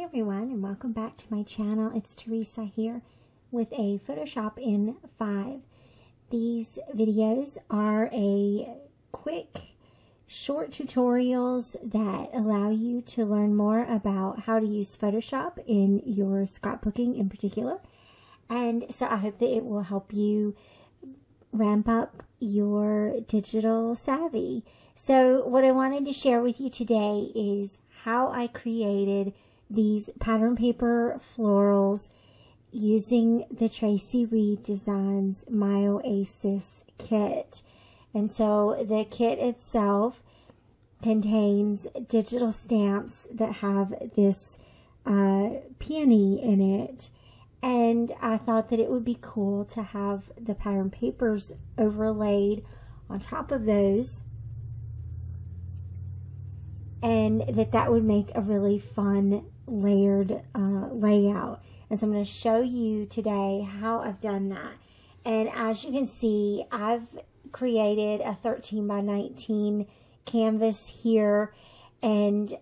Hey everyone, and welcome back to my channel. It's Teresa here with a Photoshop in 5. These videos are a quick, short tutorials that allow you to learn more about how to use Photoshop in your scrapbooking in particular. And so I hope that it will help you ramp up your digital savvy. So what I wanted to share with you today is how I created these pattern paper florals using the Traci Reed Designs My Oasis kit. And so the kit itself contains digital stamps that have this peony in it. And I thought that it would be cool to have the pattern papers overlaid on top of those, and that would make a really fun layered layout. And so I'm going to show you today how I've done that. And as you can see, I've created a 13 by 19 canvas here and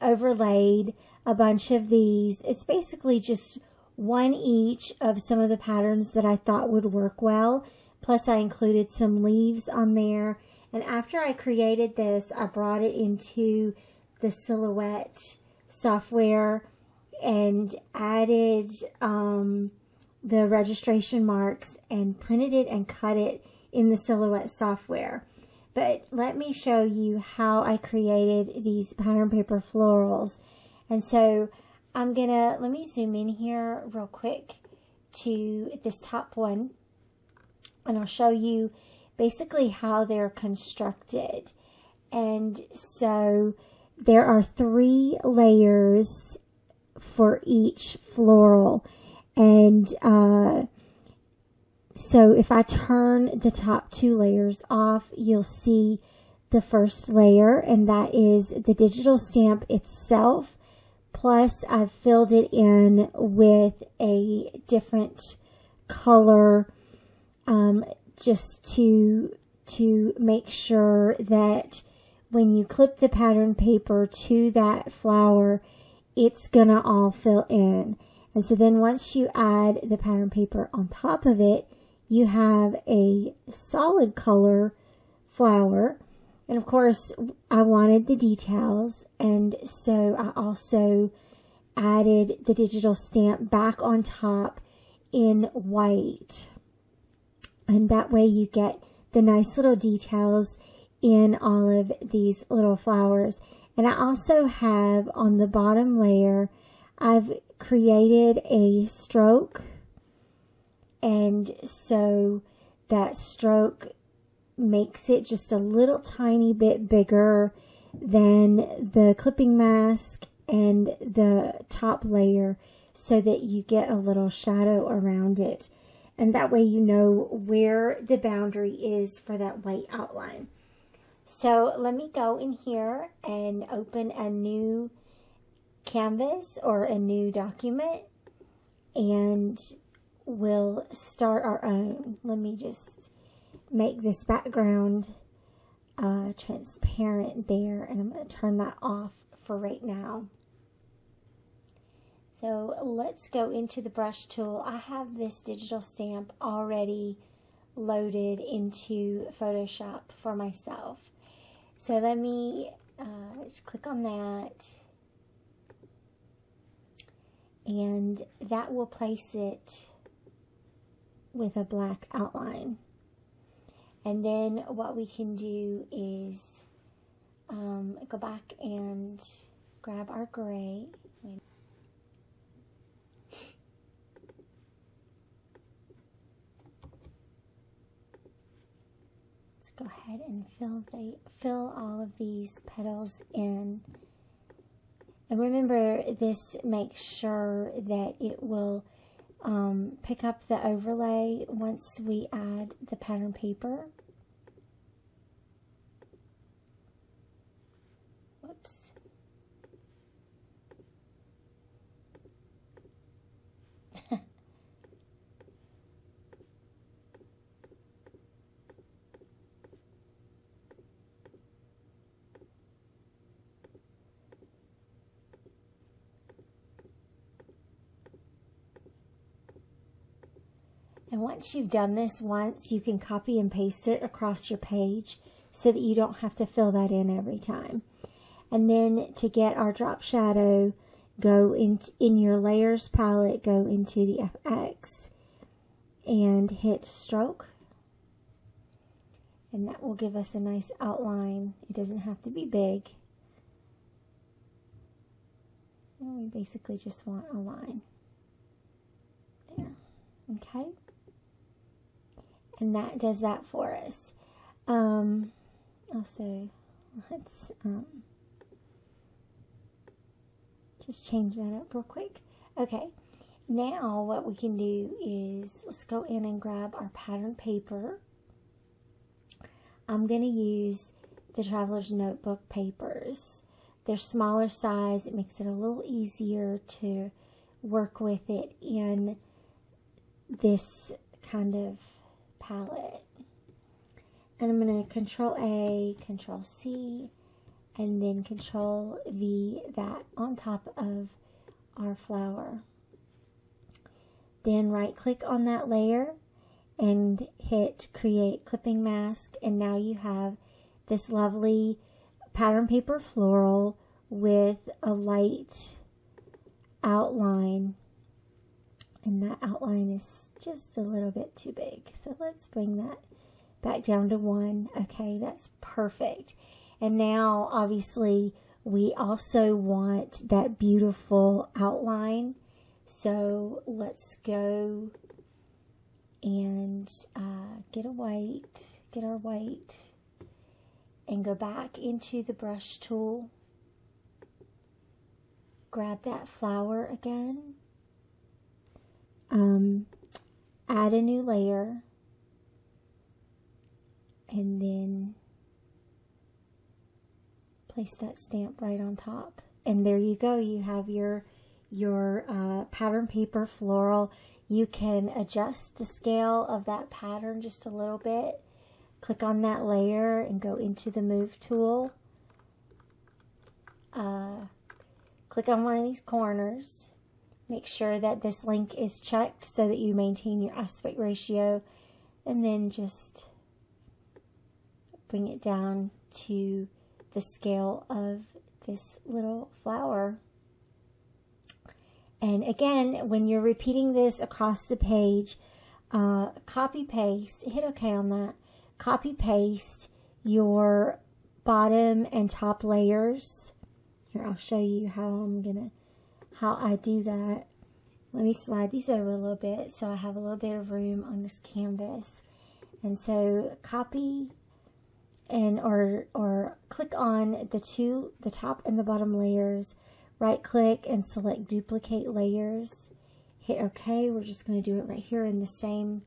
overlaid a bunch of these. It's basically just one each of some of the patterns that I thought would work well. Plus I included some leaves on there. And after I created this, I brought it into the Silhouette software and added the registration marks and printed it and cut it in the Silhouette software. But let me show you how I created these pattern paper florals. And so let me zoom in here real quick to this top one, and I'll show you basically how they're constructed. And so there are 3 layers for each floral. And so if I turn the top 2 layers off, you'll see the first layer, and that is the digital stamp itself. Plus I've filled it in with a different color just to make sure that when you clip the pattern paper to that flower, it's gonna all fill in. And so then once you add the pattern paper on top of it, you have a solid color flower. And of course I wanted the details, and so I also added the digital stamp back on top in white. And that way you get the nice little details in all of these little flowers. And I also have on the bottom layer, I've created a stroke. And so that stroke makes it just a little tiny bit bigger than the clipping mask and the top layer, so that you get a little shadow around it. And that way you know where the boundary is for that white outline. So let me go in here and open a new canvas or a new document, and we'll start our own. Let me just make this background transparent there, and I'm going to turn that off for right now. So let's go into the brush tool. I have this digital stamp already loaded into Photoshop for myself. So let me just click on that, and that will place it with a black outline. And then what we can do is go back and grab our gray. Let's go ahead and fill all of these petals in. And remember, this makes sure that it will pick up the overlay once we add the pattern paper. Whoops. And once you've done this once, you can copy and paste it across your page so that you don't have to fill that in every time. And then to get our drop shadow, go in your layers palette, go into the FX and hit stroke. And that will give us a nice outline. It doesn't have to be big. And we basically just want a line. There. Okay. And that does that for us. Also, let's just change that up real quick. Okay, now what we can do is let's go in and grab our pattern paper. I'm going to use the Traveler's Notebook papers. They're smaller size. It makes it a little easier to work with it in this kind of palette. And I'm going to Control A, Control C, and then Control V that on top of our flower. Then right click on that layer and hit Create Clipping Mask, and now you have this lovely pattern paper floral with a light outline. And that outline is just a little bit too big. So let's bring that back down to 1. Okay, that's perfect. And now, obviously, we also want that beautiful outline. So let's go and get our white, and go back into the brush tool. Grab that flower again. Add a new layer, and then place that stamp right on top. And there you go. You have your pattern paper floral. You can adjust the scale of that pattern just a little bit. Click on that layer and go into the Move tool. Click on one of these corners. Make sure that this link is checked so that you maintain your aspect ratio, and then just bring it down to the scale of this little flower. And again, when you're repeating this across the page, copy paste, hit OK on that, copy paste your bottom and top layers. Here, I'll show you how I do that. Let me slide these over a little bit so I have a little bit of room on this canvas. And so copy and or click on the top and the bottom layers, right click and select duplicate layers, hit OK. We're just going to do it right here in the same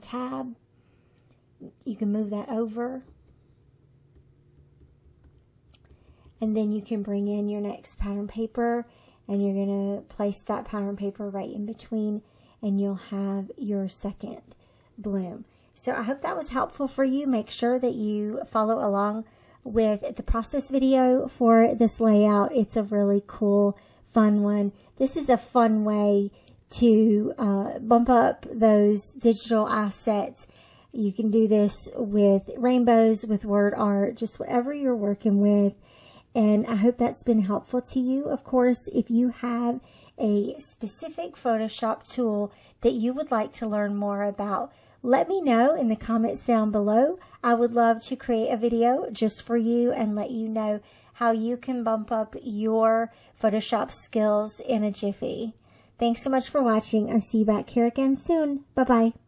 tab. You can move that over, and then you can bring in your next pattern paper, and you're going to place that pattern paper right in between, and you'll have your second bloom. So I hope that was helpful for you. Make sure that you follow along with the process video for this layout. It's a really cool, fun one. This is a fun way to bump up those digital assets. You can do this with rainbows, with word art, just whatever you're working with. And I hope that's been helpful to you. Of course, if you have a specific Photoshop tool that you would like to learn more about, let me know in the comments down below. I would love to create a video just for you and let you know how you can bump up your Photoshop skills in a jiffy. Thanks so much for watching. I'll see you back here again soon. Bye-bye.